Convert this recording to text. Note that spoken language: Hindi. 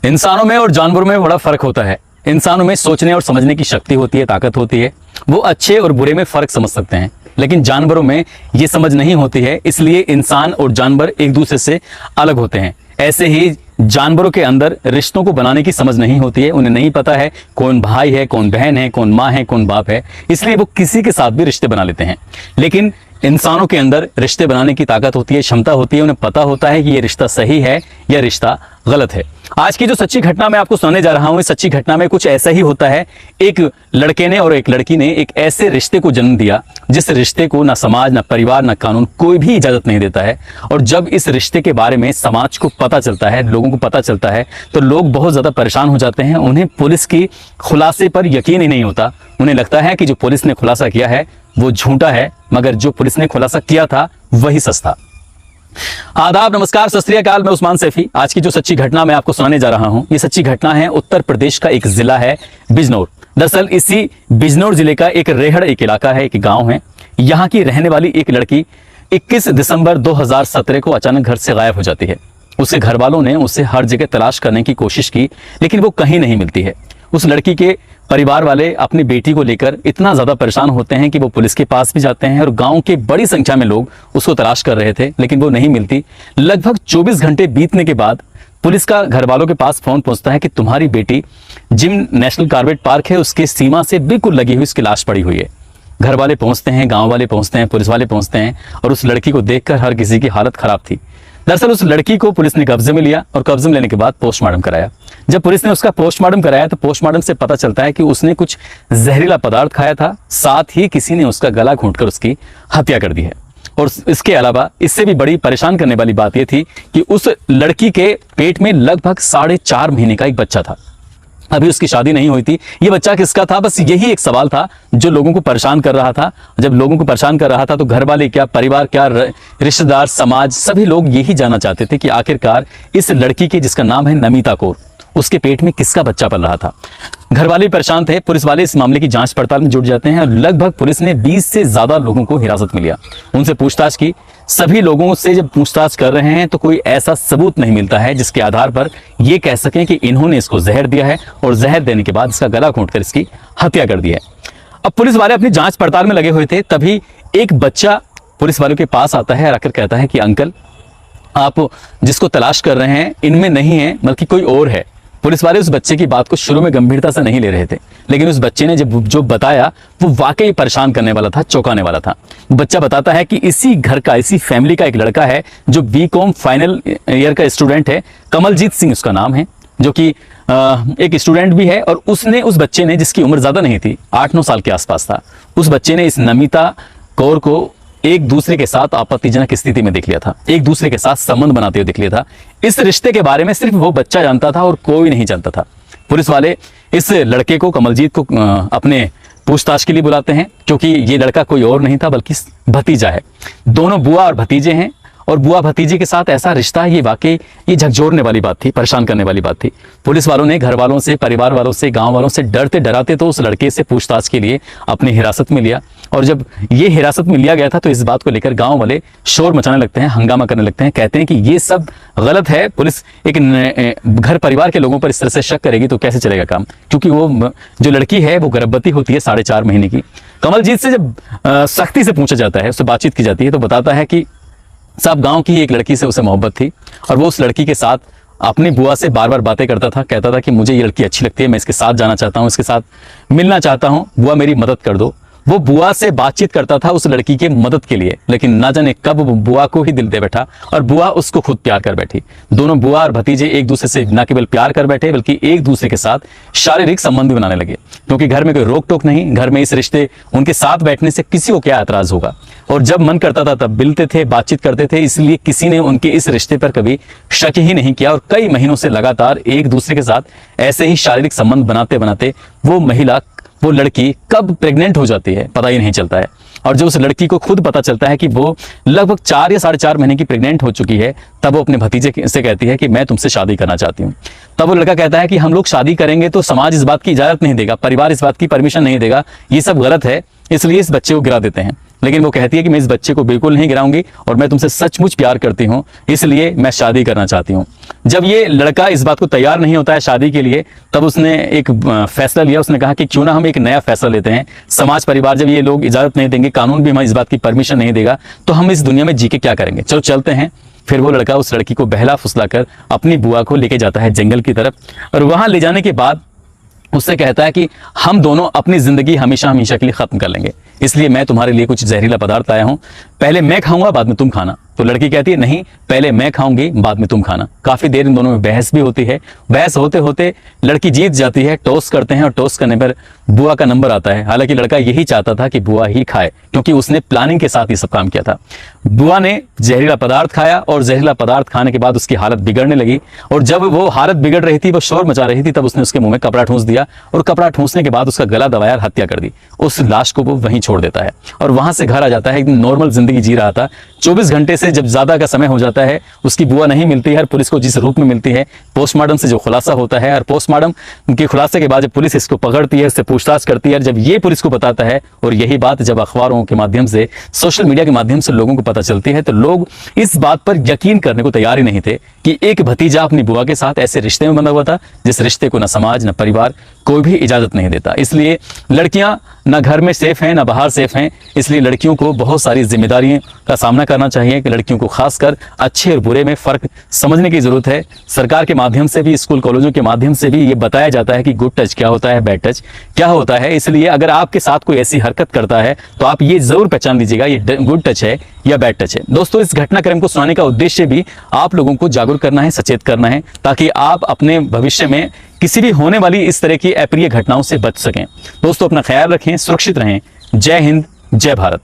इंसानों में और जानवरों में बड़ा फर्क होता है। इंसानों में सोचने और समझने की शक्ति होती है, ताकत होती है, वो अच्छे और बुरे में फर्क समझ सकते हैं। लेकिन जानवरों में ये समझ नहीं होती है, इसलिए इंसान और जानवर एक दूसरे से अलग होते हैं। ऐसे ही जानवरों के अंदर रिश्तों को बनाने की समझ नहीं होती है। उन्हें नहीं पता है कौन भाई है, कौन बहन है, कौन माँ है, कौन बाप है, इसलिए वो किसी के साथ भी रिश्ते बना लेते हैं। लेकिन इंसानों के अंदर रिश्ते बनाने की ताकत होती है, क्षमता होती है। उन्हें पता होता है कि ये रिश्ता सही है या रिश्ता गलत है। आज की जो सच्ची घटना मैं आपको सुनाने जा रहा हूं, इस सच्ची घटना में कुछ ऐसा ही होता है। एक लड़के ने और एक लड़की ने एक ऐसे रिश्ते को जन्म दिया जिस रिश्ते को ना समाज, ना परिवार, ना कानून कोई भी इजाजत नहीं देता है। और जब इस रिश्ते के बारे में समाज को पता चलता है, लोगों को पता चलता है, तो लोग बहुत ज्यादा परेशान हो जाते हैं। उन्हें पुलिस की खुलासे पर यकीन ही नहीं होता। उन्हें लगता है कि जो पुलिस ने खुलासा किया है वो झूठा है, मगर जो पुलिस ने खुलासा किया था वही सच था। आदाब, नमस्कार, सत श्री अकाल। मैं उस्मान सैफी। आज की जो सच्ची घटना मैं आपको सुनाने जा रहा हूं, ये सच्ची घटना है उत्तर प्रदेश का एक जिला है बिजनौर। दरअसल इसी बिजनौर जिले का एक रेहड़ एक इलाका है, एक गांव है। यहां की रहने वाली एक लड़की 21 दिसंबर 2017 को अचानक घर से गायब हो जाती है। उसके घर वालों ने उसे हर जगह तलाश करने की कोशिश की, लेकिन वो कहीं नहीं मिलती है। उस लड़की के परिवार वाले अपनी बेटी को लेकर इतना ज्यादा परेशान होते हैं कि वो पुलिस के पास भी जाते हैं और गांव के बड़ी संख्या में लोग उसको तलाश कर रहे थे, लेकिन वो नहीं मिलती। लगभग 24 घंटे बीतने के बाद पुलिस का घर वालों के पास फोन पहुंचता है कि तुम्हारी बेटी जिम नेशनल कार्बेट पार्क है, उसके सीमा से बिल्कुल लगी हुई उसकी लाश पड़ी हुई है। घर वाले पहुंचते हैं, गांव वाले पहुंचते हैं, पुलिस वाले पहुंचते हैं और उस लड़की को देखकर हर किसी की हालत खराब थी। दरअसल उस लड़की को पुलिस ने कब्जे में लिया और कब्जे में लेने के बाद पोस्टमार्टम कराया। जब पुलिस ने उसका पोस्टमार्टम कराया तो पोस्टमार्टम से पता चलता है कि उसने कुछ जहरीला पदार्थ खाया था, साथ ही किसी ने उसका गला घोंटकर उसकी हत्या कर दी है। और इसके अलावा इससे भी बड़ी परेशान करने वाली बात यह थी कि उस लड़की के पेट में लगभग 4.5 महीने का एक बच्चा था। अभी उसकी शादी नहीं हुई थी। ये बच्चा किसका था, बस यही एक सवाल था जो लोगों को परेशान कर रहा था। जब लोगों को परेशान कर रहा था तो घर वाले क्या, परिवार क्या, रिश्तेदार, समाज, सभी लोग यही जानना चाहते थे कि आखिरकार इस लड़की के, जिसका नाम है नमिता कौर, उसके पेट में किसका बच्चा पल रहा था। घर वाले परेशान थे। पुलिस वाले इस मामले की जांच पड़ताल में जुट जाते हैं और लगभग पुलिस ने 20 से ज्यादा लोगों को हिरासत में लिया। उनसे पूछताछ की। सभी लोगों से जब पूछताछ कर रहे हैं तो कोई ऐसा सबूत नहीं मिलता है जिसके आधार पर ये कह सकें कि इन्होंने इसको जहर दिया है और जहर देने के बाद इसका गला घोंटकर इसकी हत्या कर दी है। अब पुलिस वाले अपनी जांच पड़ताल में लगे हुए थे, तभी एक बच्चा पुलिस वालों के पास आता है और आकर कहता है कि अंकल, आप जिसको तलाश कर रहे हैं इनमें नहीं है बल्कि कोई और है। पुलिस वाले उस बच्चे की बात को शुरू में गंभीरता से नहीं ले रहे थे, लेकिन उस बच्चे ने जो बताया वो वाकई परेशान करने वाला था, चौंकाने वाला था। बच्चा बताता है कि इसी घर का, इसी फैमिली का एक लड़का है जो बीकॉम फाइनल ईयर का स्टूडेंट है, कमलजीत सिंह उसका नाम है, जो कि एक स्टूडेंट भी है। और उस बच्चे ने, जिसकी उम्र ज्यादा नहीं थी, 8-9 साल के आसपास था, उस बच्चे ने इस नमिता कौर को एक दूसरे के साथ आपत्तिजनक स्थिति में देख लिया था, एक दूसरे के साथ संबंध बनाते हुए देख लिया था। इस रिश्ते के बारे में सिर्फ वो बच्चा जानता था और कोई नहीं जानता था। पुलिस वाले इस लड़के को, कमलजीत को, अपने पूछताछ के लिए बुलाते हैं, क्योंकि ये लड़का कोई और नहीं था बल्कि भतीजा है। दोनों बुआ और भतीजे हैं और बुआ भतीजे के साथ ऐसा रिश्ता है, ये वाकई ये झकझोरने वाली बात थी, परेशान करने वाली बात थी। पुलिस वालों ने घर वालों से, परिवार वालों से, गांव वालों से डरते डराते तो उस लड़के से पूछताछ के लिए अपनी हिरासत में लिया। और जब ये हिरासत में लिया गया था तो इस बात को लेकर गांव वाले शोर मचाने लगते हैं, हंगामा करने लगते हैं, कहते हैं कि ये सब गलत है। पुलिस एक घर परिवार के लोगों पर इस तरह से शक करेगी तो कैसे चलेगा काम, क्योंकि वो जो लड़की है वो गर्भवती होती है 4.5 महीने की। कमलजीत से जब सख्ती से पूछा जाता है, उससे बातचीत की जाती है, तो बताता है कि साहब गांव की एक लड़की से उसे मोहब्बत थी और वो उस लड़की के साथ अपनी बुआ से बार बार बातें करता था, कहता था कि मुझे ये लड़की अच्छी लगती है, मैं इसके साथ जाना चाहता हूँ, इसके साथ मिलना चाहता हूँ, बुआ मेरी मदद कर दो। वो बुआ से बातचीत करता था उस लड़की के मदद के लिए, लेकिन ना जाने कब वो बुआ को ही दिल दे बैठा और बुआ उसको खुद प्यार कर बैठी। दोनों बुआ और भतीजे एक दूसरे से न केवल प्यार कर बैठे बल्कि एक दूसरे के साथ शारीरिक संबंध भी बनाने लगे, क्योंकि घर में कोई रोक टोक नहीं, घर में इस रिश्ते, उनके साथ बैठने से किसी को क्या एतराज होगा। और जब मन करता था तब मिलते थे, बातचीत करते थे, इसलिए किसी ने उनके इस रिश्ते पर कभी शक ही नहीं किया। और कई महीनों से लगातार एक दूसरे के साथ ऐसे ही शारीरिक संबंध बनाते बनाते वो लड़की कब प्रेग्नेंट हो जाती है पता ही नहीं चलता है। और जब उस लड़की को खुद पता चलता है कि वो लगभग 4 या 4.5 महीने की प्रेग्नेंट हो चुकी है, तब वो अपने भतीजे से कहती है कि मैं तुमसे शादी करना चाहती हूँ। तब वो लड़का कहता है कि हम लोग शादी करेंगे तो समाज इस बात की इजाजत नहीं देगा, परिवार इस बात की परमिशन नहीं देगा, ये सब गलत है, इसलिए इस बच्चे को गिरा देते हैं। लेकिन वो कहती है कि मैं इस बच्चे को बिल्कुल नहीं गिराऊंगी और मैं तुमसे सचमुच प्यार करती हूँ, इसलिए मैं शादी करना चाहती हूँ। जब ये लड़का इस बात को तैयार नहीं होता है शादी के लिए, तब उसने एक फैसला लिया। उसने कहा कि क्यों ना हम एक नया फैसला लेते हैं। समाज परिवार जब ये लोग इजाजत नहीं देंगे, कानून भी हमें इस बात की परमिशन नहीं देगा, तो हम इस दुनिया में जी के क्या करेंगे, चलो चलते हैं। फिर वो लड़का उस लड़की को बहला फुसला कर अपनी बुआ को लेके जाता है जंगल की तरफ, और वहां ले जाने के बाद उससे कहता है कि हम दोनों अपनी जिंदगी हमेशा हमेशा के लिए खत्म कर लेंगे, इसलिए मैं तुम्हारे लिए कुछ जहरीला पदार्थ लाया हूं, पहले मैं खाऊंगा बाद में तुम खाना। तो लड़की कहती है नहीं, पहले मैं खाऊंगी बाद में तुम खाना। काफी देर इन दोनों में बहस भी होती है। बहस होते होते लड़की जीत जाती है, टॉस करते हैं और टॉस करने पर बुआ का नंबर आता है। हालांकि लड़का यही चाहता था कि बुआ ही खाए, क्योंकि उसने प्लानिंग के साथ ये सब काम किया था। बुआ ने जहरीला पदार्थ खाया और जहरीला पदार्थ खाने के बाद उसकी हालत बिगड़ने लगी, और जब वो हालत बिगड़ रही थी, वो शोर मचा रही थी, तब उसने उसके मुंह में कपड़ा ठूंस दिया, और कपड़ा ठूंसने के बाद उसका गला दबाया और हत्या कर दी। उस लाश को वो वहीं छोड़ देता है और वहां से घर आ जाता है। एकदम नॉर्मल जिंदगी जी रहा था। 24 घंटे से जब ज्यादा का समय हो जाता है, उसकी बुआ नहीं मिलती है। पुलिस को जिस रूप में मिलती है, पोस्टमार्टम से जो खुलासा होता है, और पोस्टमार्टम के खुलासे के बाद जब पुलिस इसको पकड़ती है, इससे पूछताछ करती है, जब ये पुलिस को बताता है, और यही बात जब अखबारों के माध्यम से, सोशल मीडिया के माध्यम से लोगों को पता चलती है, तो लोग इस बात पर यकीन करने को तैयार ही नहीं थे कि एक भतीजा अपनी बुआ के साथ ऐसे रिश्ते में बंधा हुआ था, जिस रिश्ते को न समाज न परिवार कोई भी इजाजत नहीं देता। इसलिए लड़कियां न घर में सेफ हैं न बाहर सेफ हैं। इसलिए लड़कियों को बहुत सारी जिम्मेदारियों का सामना करना चाहिए कि लड़कियों को खासकर अच्छे और बुरे में फर्क समझने की जरूरत है। सरकार के माध्यम से भी, स्कूल कॉलेजों के माध्यम से भी ये बताया जाता है कि गुड टच क्या होता है, बैड टच क्या होता है। इसलिए अगर आपके साथ कोई ऐसी हरकत करता है तो आप ये जरूर पहचान लीजिएगा ये गुड टच है या बैड टच है। दोस्तों, इस घटनाक्रम को सुनाने का उद्देश्य भी आप लोगों को जागरूक करना है, सचेत करना है, ताकि आप अपने भविष्य में किसी भी होने वाली इस तरह की अप्रिय घटनाओं से बच सकें। दोस्तों, अपना ख्याल रखें, सुरक्षित रहें। जय हिंद, जय भारत।